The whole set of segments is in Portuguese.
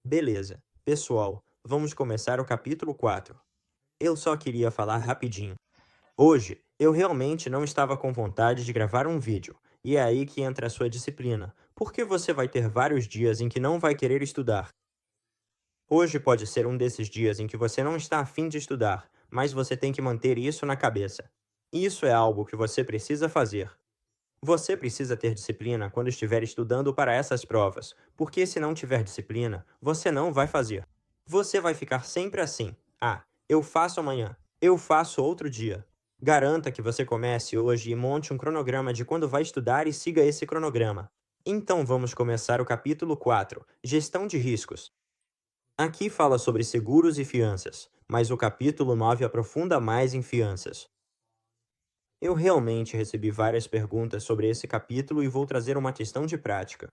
Beleza. Pessoal, vamos começar o capítulo 4. Eu só queria falar rapidinho. Hoje, eu realmente não estava com vontade de gravar um vídeo, e é aí que entra a sua disciplina, porque você vai ter vários dias em que não vai querer estudar. Hoje pode ser um desses dias em que você não está afim de estudar, mas você tem que manter isso na cabeça. Isso é algo que você precisa fazer. Você precisa ter disciplina quando estiver estudando para essas provas, porque se não tiver disciplina, você não vai fazer. Você vai ficar sempre assim: ah, eu faço amanhã, eu faço outro dia. Garanta que você comece hoje e monte um cronograma de quando vai estudar e siga esse cronograma. Então vamos começar o capítulo 4, Gestão de Riscos. Aqui fala sobre seguros e fianças, mas o capítulo 9 aprofunda mais em fianças. Eu realmente recebi várias perguntas sobre esse capítulo e vou trazer uma questão de prática.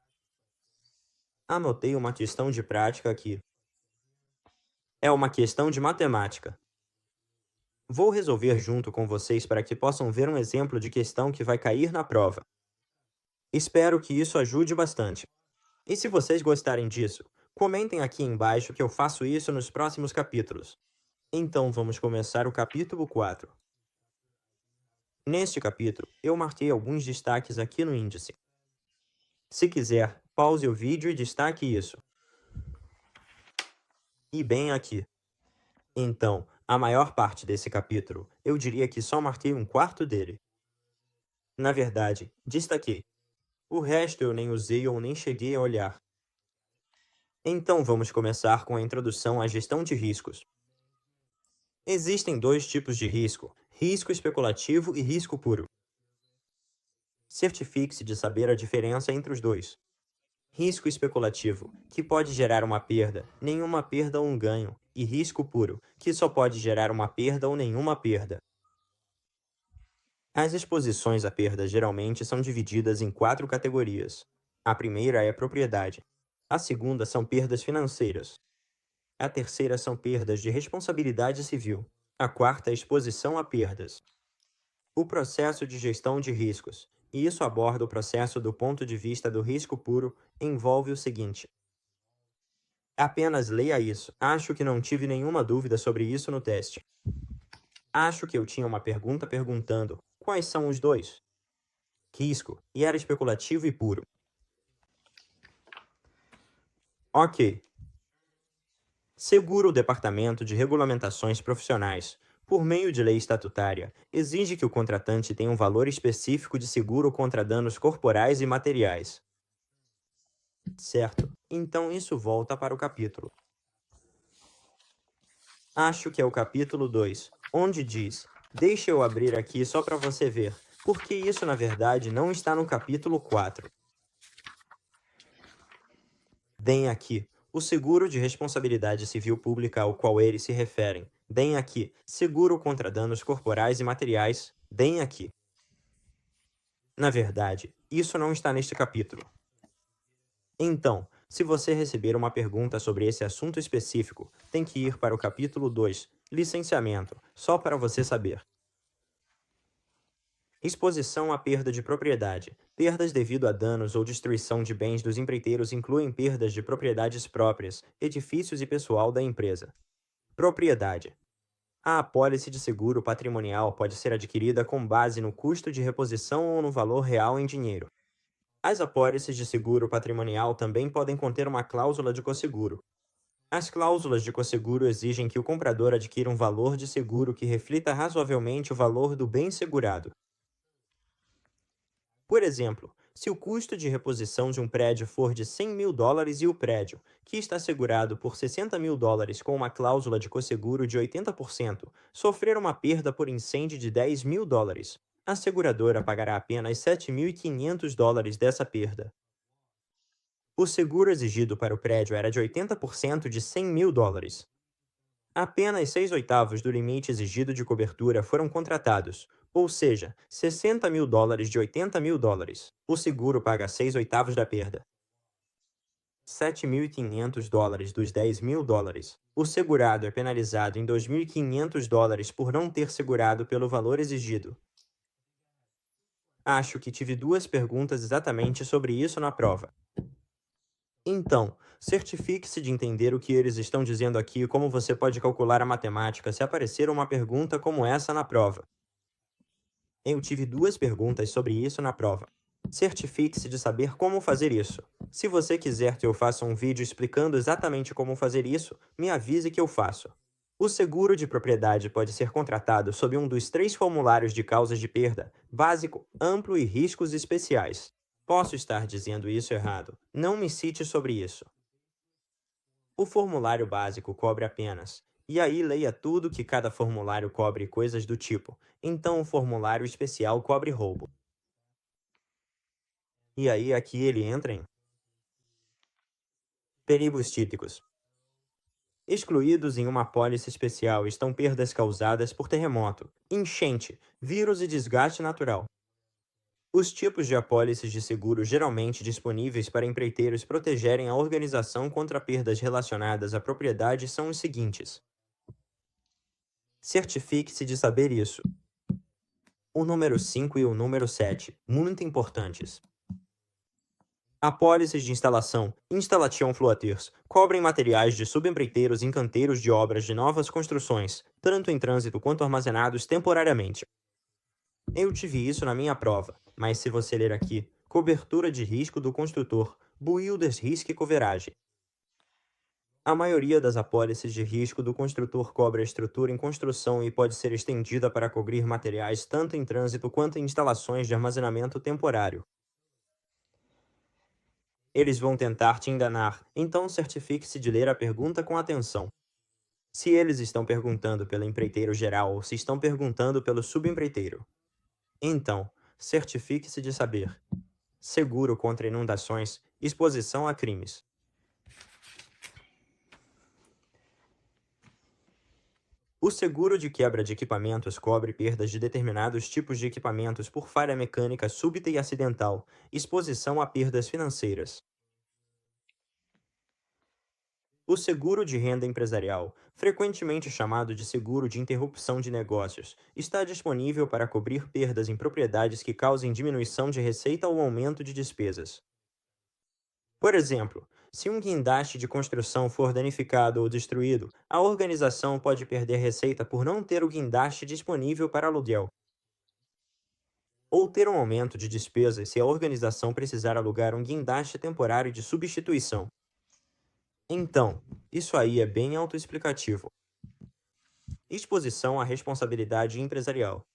Anotei uma questão de prática aqui. É uma questão de matemática. Vou resolver junto com vocês para que possam ver um exemplo de questão que vai cair na prova. Espero que isso ajude bastante. E se vocês gostarem disso, comentem aqui embaixo que eu faço isso nos próximos capítulos. Então vamos começar o capítulo 4. Neste capítulo, eu marquei alguns destaques aqui no índice. Se quiser, pause o vídeo e destaque isso. E bem aqui. Então, a maior parte desse capítulo, eu diria que só marquei um quarto dele. Na verdade, destaquei. O resto eu nem usei ou nem cheguei a olhar. Então vamos começar com a introdução à gestão de riscos. Existem dois tipos de risco: risco especulativo e risco puro. Certifique-se de saber a diferença entre os dois. Risco especulativo, que pode gerar uma perda, nenhuma perda ou um ganho, e risco puro, que só pode gerar uma perda ou nenhuma perda. As exposições à perda geralmente são divididas em 4 categorias. A primeira é propriedade. A segunda são perdas financeiras. A terceira são perdas de responsabilidade civil. A quarta é exposição a perdas. O processo de gestão de riscos, e isso aborda o processo do ponto de vista do risco puro, envolve o seguinte. Apenas leia isso. Acho que não tive nenhuma dúvida sobre isso no teste. Acho que eu tinha uma pergunta perguntando: quais são os dois? Risco, e era especulativo e puro. Ok. Seguro o Departamento de Regulamentações Profissionais, por meio de lei estatutária, exige que o contratante tenha um valor específico de seguro contra danos corporais e materiais. Certo. Então isso volta para o capítulo. Acho que é o capítulo 2, onde diz: deixa eu abrir aqui só para você ver, porque isso na verdade não está no capítulo 4. Deem aqui o seguro de responsabilidade civil pública ao qual eles se referem. Deem aqui seguro contra danos corporais e materiais. Deem aqui. Na verdade, isso não está neste capítulo. Então, se você receber uma pergunta sobre esse assunto específico, tem que ir para o capítulo 2, licenciamento, só para você saber. Exposição à perda de propriedade. Perdas devido a danos ou destruição de bens dos empreiteiros incluem perdas de propriedades próprias, edifícios e pessoal da empresa. Propriedade. A apólice de seguro patrimonial pode ser adquirida com base no custo de reposição ou no valor real em dinheiro. As apólices de seguro patrimonial também podem conter uma cláusula de cosseguro. As cláusulas de cosseguro exigem que o comprador adquira um valor de seguro que reflita razoavelmente o valor do bem segurado. Por exemplo, se o custo de reposição de um prédio for de $100.000 e o prédio, que está segurado por $60.000 com uma cláusula de cosseguro de 80%, sofrer uma perda por incêndio de $10.000, a seguradora pagará apenas $7.500 dessa perda. O seguro exigido para o prédio era de 80% de $100.000. Apenas 6/8 do limite exigido de cobertura foram contratados, ou seja, $60.000 de $80.000. O seguro paga 6/8 da perda. $7.500 dos $10.000. O segurado é penalizado em $2.500 por não ter segurado pelo valor exigido. Acho que tive 2 perguntas exatamente sobre isso na prova. Então, certifique-se de entender o que eles estão dizendo aqui e como você pode calcular a matemática se aparecer uma pergunta como essa na prova. Eu tive duas perguntas sobre isso na prova. Certifique-se de saber como fazer isso. Se você quiser que eu faça um vídeo explicando exatamente como fazer isso, me avise que eu faço. O seguro de propriedade pode ser contratado sob um dos três formulários de causas de perda: básico, amplo e riscos especiais. Posso estar dizendo isso errado. Não me cite sobre isso. O formulário básico cobre apenas. E aí leia tudo que cada formulário cobre e coisas do tipo. Então o formulário especial cobre roubo. E aí aqui ele entra em perigos típicos. Excluídos em uma apólice especial estão perdas causadas por terremoto, enchente, vírus e desgaste natural. Os tipos de apólices de seguro geralmente disponíveis para empreiteiros protegerem a organização contra perdas relacionadas à propriedade são os seguintes. Certifique-se de saber isso. O número 5 e o número 7, muito importantes. Apólices de instalação, Installation Floaters, cobrem materiais de subempreiteiros em canteiros de obras de novas construções, tanto em trânsito quanto armazenados temporariamente. Eu tive isso na minha prova, mas se você ler aqui, cobertura de risco do construtor, Builders Risk Coverage. A maioria das apólices de risco do construtor cobre a estrutura em construção e pode ser estendida para cobrir materiais tanto em trânsito quanto em instalações de armazenamento temporário. Eles vão tentar te enganar, então certifique-se de ler a pergunta com atenção. Se eles estão perguntando pelo empreiteiro geral ou se estão perguntando pelo subempreiteiro. Então, certifique-se de saber. Seguro contra inundações, exposição a crimes. O seguro de quebra de equipamentos cobre perdas de determinados tipos de equipamentos por falha mecânica súbita e acidental, exposição a perdas financeiras. O seguro de renda empresarial, frequentemente chamado de seguro de interrupção de negócios, está disponível para cobrir perdas em propriedades que causem diminuição de receita ou aumento de despesas. Por exemplo, se um guindaste de construção for danificado ou destruído, a organização pode perder receita por não ter o guindaste disponível para aluguel, ou ter um aumento de despesas se a organização precisar alugar um guindaste temporário de substituição. Então, isso aí é bem autoexplicativo. Exposição à responsabilidade empresarial.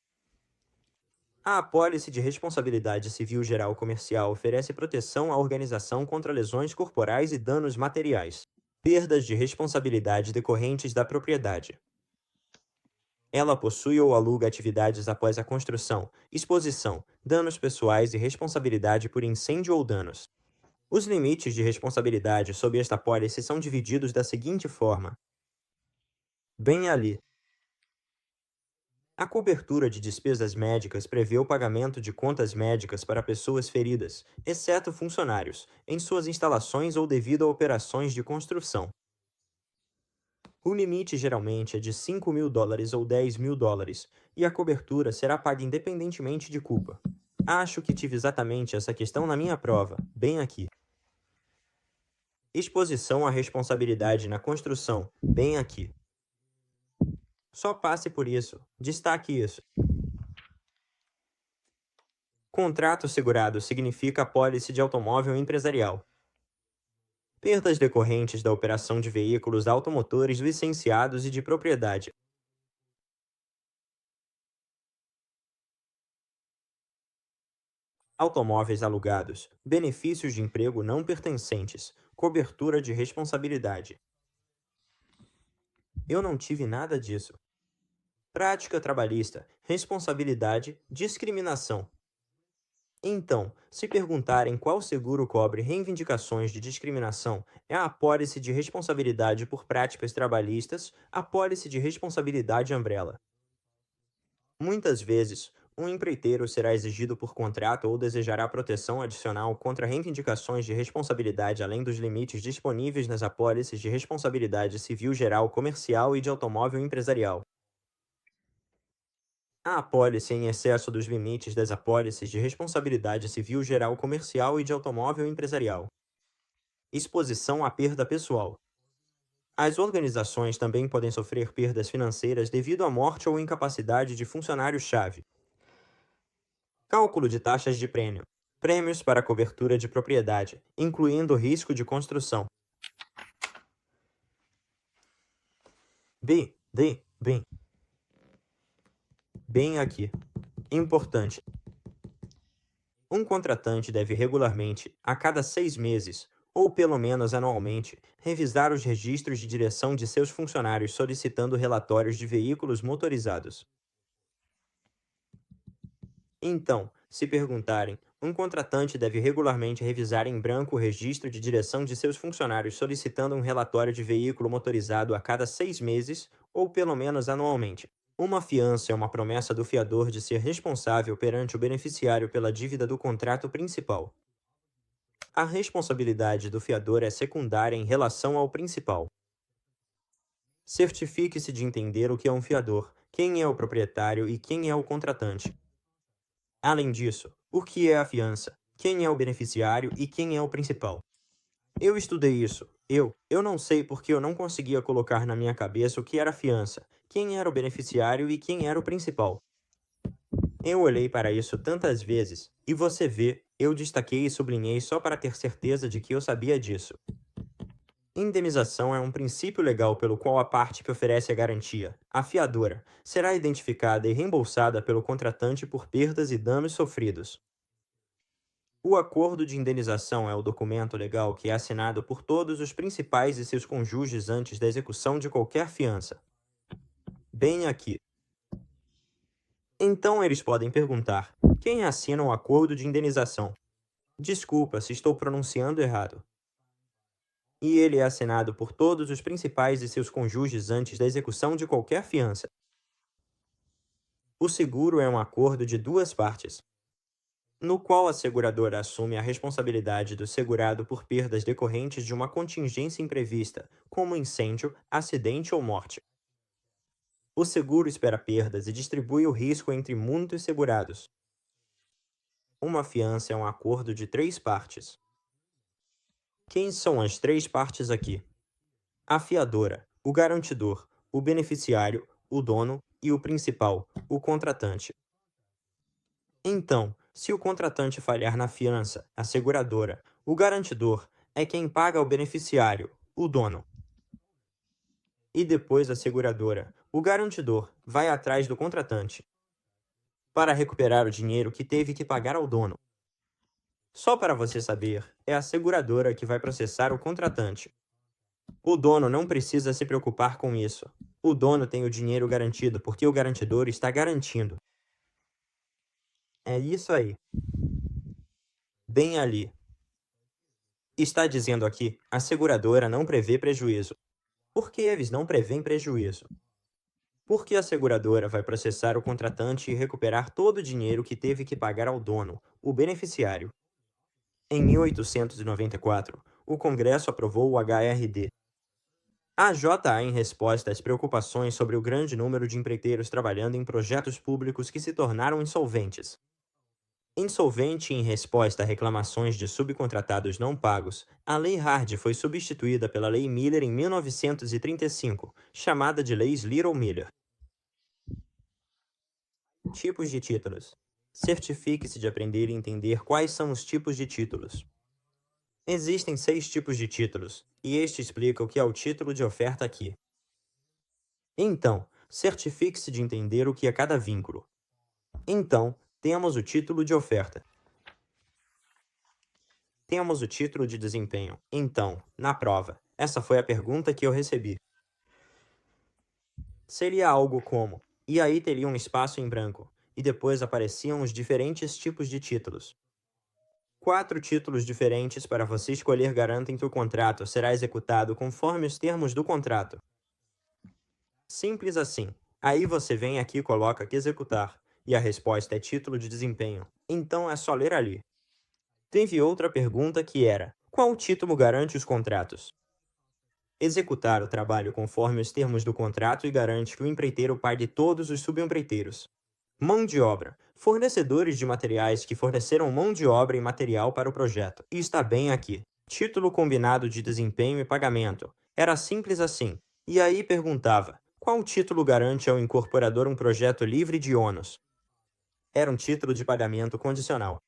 A apólice de responsabilidade civil geral comercial oferece proteção à organização contra lesões corporais e danos materiais, perdas de responsabilidade decorrentes da propriedade. Ela possui ou aluga atividades após a construção, exposição, danos pessoais e responsabilidade por incêndio ou danos. Os limites de responsabilidade sob esta apólice são divididos da seguinte forma. Bem ali. A cobertura de despesas médicas prevê o pagamento de contas médicas para pessoas feridas, exceto funcionários, em suas instalações ou devido a operações de construção. O limite geralmente é de $5.000 ou $10.000, e a cobertura será paga independentemente de culpa. Acho que tive exatamente essa questão na minha prova, bem aqui. Exposição à responsabilidade na construção, bem aqui. Só passe por isso. Destaque isso. Contrato segurado significa apólice de automóvel empresarial. Perdas decorrentes da operação de veículos automotores licenciados e de propriedade. Automóveis alugados. Benefícios de emprego não pertencentes. Cobertura de responsabilidade. Eu não tive nada disso. Prática trabalhista. Responsabilidade. Discriminação. Então, se perguntarem qual seguro cobre reivindicações de discriminação, é a apólice de responsabilidade por práticas trabalhistas, apólice de responsabilidade Umbrella. Muitas vezes, um empreiteiro será exigido por contrato ou desejará proteção adicional contra reivindicações de responsabilidade além dos limites disponíveis nas apólices de responsabilidade civil geral comercial e de automóvel empresarial. A apólice em excesso dos limites das apólices de responsabilidade civil geral comercial e de automóvel empresarial. Exposição à perda pessoal. As organizações também podem sofrer perdas financeiras devido à morte ou incapacidade de funcionário-chave. Cálculo de taxas de prêmio. Prêmios para cobertura de propriedade, incluindo risco de construção. Bem. Bem aqui. Importante. Um contratante deve regularmente, a cada 6 meses, ou pelo menos anualmente, revisar os registros de direção de seus funcionários solicitando relatórios de veículos motorizados. Então, se perguntarem, um contratante deve regularmente revisar em branco o registro de direção de seus funcionários solicitando um relatório de veículo motorizado a cada 6 meses, ou pelo menos anualmente. Uma fiança é uma promessa do fiador de ser responsável perante o beneficiário pela dívida do contrato principal. A responsabilidade do fiador é secundária em relação ao principal. Certifique-se de entender o que é um fiador, quem é o proprietário e quem é o contratante. Além disso, o que é a fiança, quem é o beneficiário e quem é o principal. Eu estudei isso. Eu não sei porque eu não conseguia colocar na minha cabeça o que era fiança, quem era o beneficiário e quem era o principal. Eu olhei para isso tantas vezes, e você vê, eu destaquei e sublinhei só para ter certeza de que eu sabia disso. Indenização é um princípio legal pelo qual a parte que oferece a garantia, a fiadora, será identificada e reembolsada pelo contratante por perdas e danos sofridos. O acordo de indenização é o documento legal que é assinado por todos os principais e seus cônjuges antes da execução de qualquer fiança. Bem aqui. Então eles podem perguntar: quem assina o acordo de indenização? Desculpa se estou pronunciando errado. E ele é assinado por todos os principais e seus cônjuges antes da execução de qualquer fiança. O seguro é um acordo de duas partes, no qual a seguradora assume a responsabilidade do segurado por perdas decorrentes de uma contingência imprevista, como incêndio, acidente ou morte. O seguro espera perdas e distribui o risco entre muitos segurados. Uma fiança é um acordo de 3 partes. Quem são as 3 partes aqui? A fiadora, o garantidor, o beneficiário, o dono e o principal, o contratante. Então, se o contratante falhar na fiança, a seguradora, o garantidor é quem paga ao beneficiário, o dono. E depois a seguradora, o garantidor, vai atrás do contratante para recuperar o dinheiro que teve que pagar ao dono. Só para você saber, é a seguradora que vai processar o contratante. O dono não precisa se preocupar com isso. O dono tem o dinheiro garantido porque o garantidor está garantindo. É isso aí. Bem ali. Está dizendo aqui, a seguradora não prevê prejuízo. Por que eles não prevêem prejuízo? Porque a seguradora vai processar o contratante e recuperar todo o dinheiro que teve que pagar ao dono, o beneficiário. Em 1894, o Congresso aprovou o HRD. A JA em resposta às preocupações sobre o grande número de empreiteiros trabalhando em projetos públicos que se tornaram insolventes. Insolvente em resposta a reclamações de subcontratados não pagos, a Lei Hard foi substituída pela Lei Miller em 1935, chamada de Lei Little-Miller. Tipos de títulos. Certifique-se de aprender e entender quais são os tipos de títulos. Existem 6 tipos de títulos, e este explica o que é o título de oferta aqui. Então, certifique-se de entender o que é cada vínculo. Então, temos o título de oferta. Temos o título de desempenho. Então, na prova, essa foi a pergunta que eu recebi. Seria algo como, e aí teria um espaço em branco, e depois apareciam os diferentes tipos de títulos. 4 títulos diferentes para você escolher garantem que o contrato será executado conforme os termos do contrato. Simples assim. Aí você vem aqui e coloca que executar, e a resposta é título de desempenho. Então é só ler ali. Teve outra pergunta que era: qual título garante os contratos? Executar o trabalho conforme os termos do contrato e garante que o empreiteiro pague todos os subempreiteiros. Mão de obra. Fornecedores de materiais que forneceram mão de obra e material para o projeto. E está bem aqui. título combinado de desempenho e pagamento. Era simples assim. E aí perguntava, qual título garante ao incorporador um projeto livre de ônus? Era um título de pagamento condicional.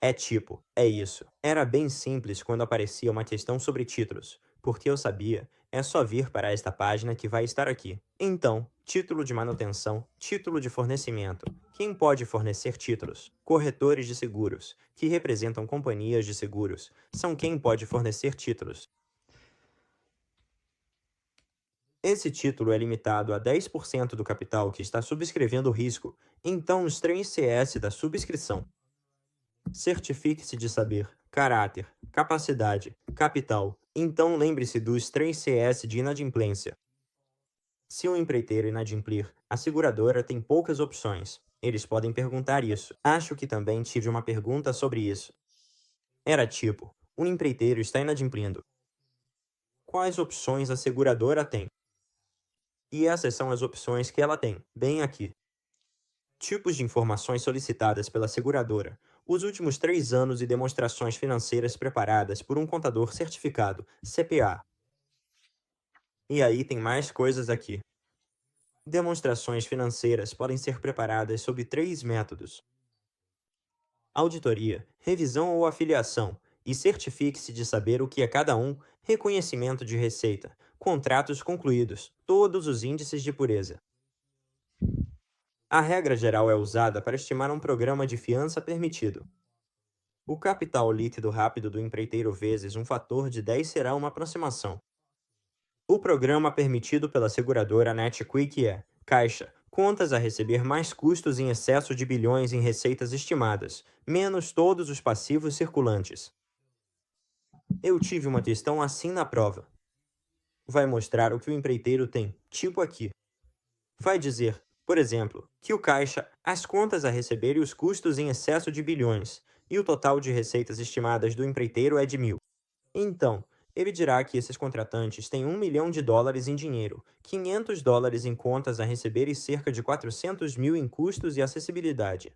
É tipo, é isso. Era bem simples quando aparecia uma questão sobre títulos, porque eu sabia, é só vir para esta página que vai estar aqui. Então, título de manutenção, título de fornecimento. Quem pode fornecer títulos? Corretores de seguros, que representam companhias de seguros, são quem pode fornecer títulos. Esse título é limitado a 10% do capital que está subscrevendo o risco, então os 3 CS da subscrição. Certifique-se de saber, caráter, capacidade, capital. Então lembre-se dos 3 CS de inadimplência. Se um empreiteiro inadimplir, a seguradora tem poucas opções. Eles podem perguntar isso. Acho que também tive uma pergunta sobre isso. Era tipo, um empreiteiro está inadimplindo. Quais opções a seguradora tem? E essas são as opções que ela tem, bem aqui. Tipos de informações solicitadas pela seguradora. Os últimos 3 anos e demonstrações financeiras preparadas por um contador certificado, CPA. E aí tem mais coisas aqui. Demonstrações financeiras podem ser preparadas sob 3 métodos: auditoria, revisão ou afiliação, e certifique-se de saber o que é cada um, reconhecimento de receita, contratos concluídos, todos os índices de pureza. A regra geral é usada para estimar um programa de fiança permitido. O capital líquido rápido do empreiteiro vezes um fator de 10 será uma aproximação. O programa permitido pela seguradora NetQuick é Caixa, contas a receber mais custos em excesso de bilhões em receitas estimadas, menos todos os passivos circulantes. Eu tive uma questão assim na prova. Vai mostrar o que o empreiteiro tem, tipo aqui. Vai dizer, por exemplo, que o caixa, as contas a receber e os custos em excesso de bilhões, e o total de receitas estimadas do empreiteiro é de 1.000. Então, ele dirá que esses contratantes têm $1 milhão em dinheiro, $500 em contas a receber e cerca de 400 mil em custos e acessibilidade.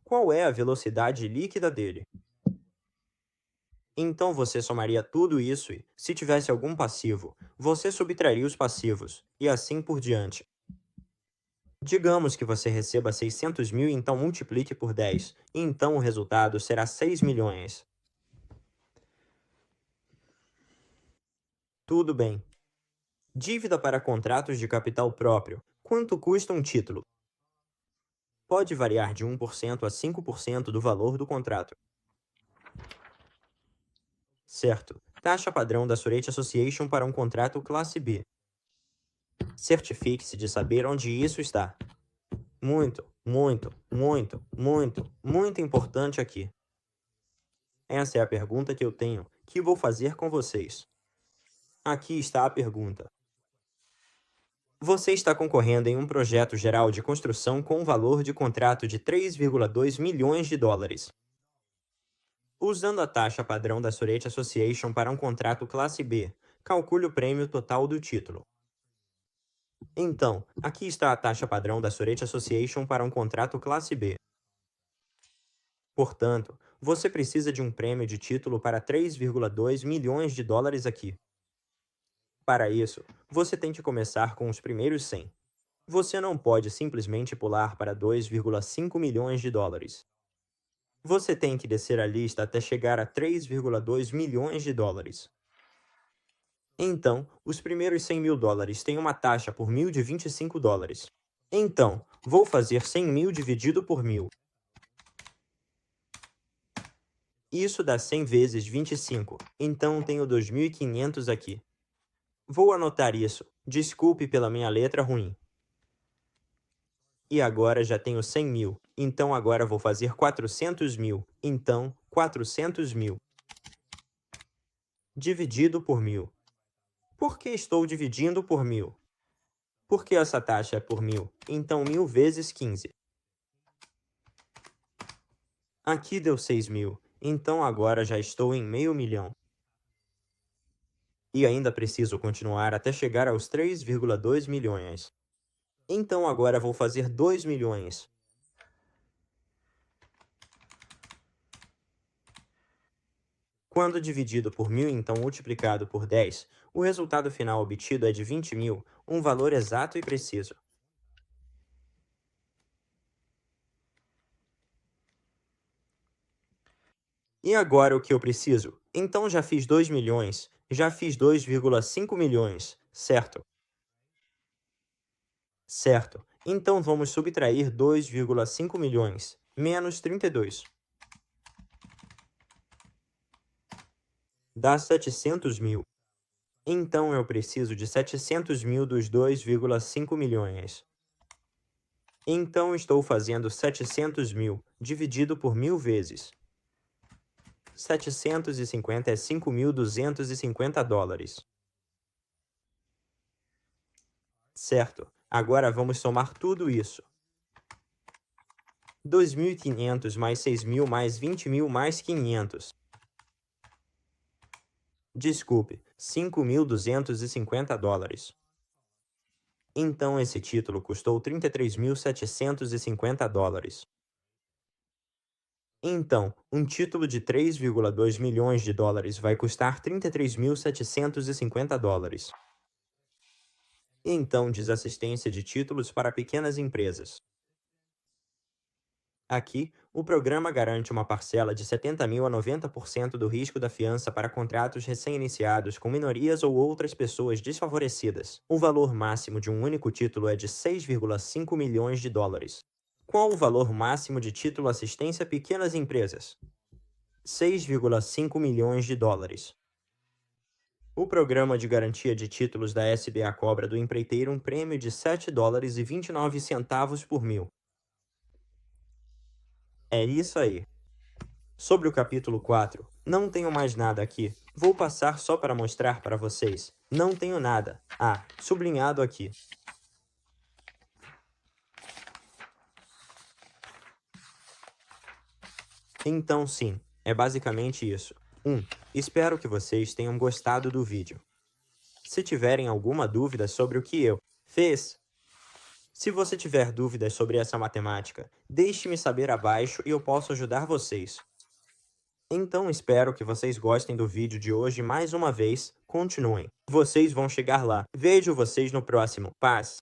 Qual é a velocidade líquida dele? Então você somaria tudo isso e, se tivesse algum passivo, você subtraria os passivos, e assim por diante. Digamos que você receba 600 mil e então multiplique por 10, e então o resultado será 6 milhões. Tudo bem. Dívida para contratos de capital próprio. Quanto custa um título? Pode variar de 1% a 5% do valor do contrato. Certo. Taxa padrão da Surete Association para um contrato classe B. Certifique-se de saber onde isso está. Muito, muito, muito, muito, muito importante aqui. Essa é a pergunta que eu tenho, que vou fazer com vocês. Aqui está a pergunta. Você está concorrendo em um projeto geral de construção com um valor de contrato de 3,2 milhões de dólares. Usando a taxa padrão da Surete Association para um contrato classe B, calcule o prêmio total do título. Então, aqui está a taxa padrão da Surete Association para um contrato classe B. Portanto, você precisa de um prêmio de título para 3,2 milhões de dólares aqui. Para isso, você tem que começar com os primeiros 100. Você não pode simplesmente pular para 2,5 milhões de dólares. Você tem que descer a lista até chegar a 3,2 milhões de dólares. Então, os primeiros 100 mil dólares têm uma taxa por 1.000 de 25 dólares. Então, vou fazer 100 mil dividido por 1.000. Isso dá 100 vezes 25, então tenho 2.500 aqui. Vou anotar isso, desculpe pela minha letra ruim. E agora já tenho 100 mil, então agora vou fazer 400 mil, então 400 mil. Dividido por 1.000. Por que estou dividindo por 1.000? Porque essa taxa é por 1.000, então 1.000 vezes 15. Aqui deu 6 mil, então agora já estou em meio milhão. E ainda preciso continuar até chegar aos 3,2 milhões. Então agora vou fazer 2 milhões. Quando dividido por 1.000 então multiplicado por 10, o resultado final obtido é de 20.000, um valor exato e preciso. E agora o que eu preciso? Então já fiz 2 milhões, já fiz 2,5 milhões, certo? Certo. Então vamos subtrair 2,5 milhões, menos 32. Dá 700 mil. Então eu preciso de 700 mil dos 2,5 milhões. Então estou fazendo 700 mil dividido por 1.000 vezes. 750 é 5.250 dólares. Certo. Agora vamos somar tudo isso. 2.500 mais 6.000 mais 20.000 mais 500. Desculpe, 5.250 dólares. Então esse título custou 33.750 dólares. Então, um título de 3,2 milhões de dólares vai custar 33.750 dólares. Então diz assistência de títulos para pequenas empresas. Aqui, o programa garante uma parcela de 70.000 a 90% do risco da fiança para contratos recém-iniciados com minorias ou outras pessoas desfavorecidas. O valor máximo de um único título é de 6,5 milhões de dólares. Qual o valor máximo de título assistência a pequenas empresas? 6,5 milhões de dólares. O programa de garantia de títulos da SBA cobra do empreiteiro um prêmio de 7 dólares e 29 centavos por mil. É isso aí. Sobre o capítulo 4, não tenho mais nada aqui. Vou passar só para mostrar para vocês. Não tenho nada. Ah, sublinhado aqui. Então sim, é basicamente isso. 1. Espero que vocês tenham gostado do vídeo. Se tiverem alguma dúvida sobre o que eu fiz, se você tiver dúvidas sobre essa matemática, deixe-me saber abaixo e eu posso ajudar vocês. Então espero que vocês gostem do vídeo de hoje mais uma vez. Continuem. Vocês vão chegar lá. Vejo vocês no próximo. Paz.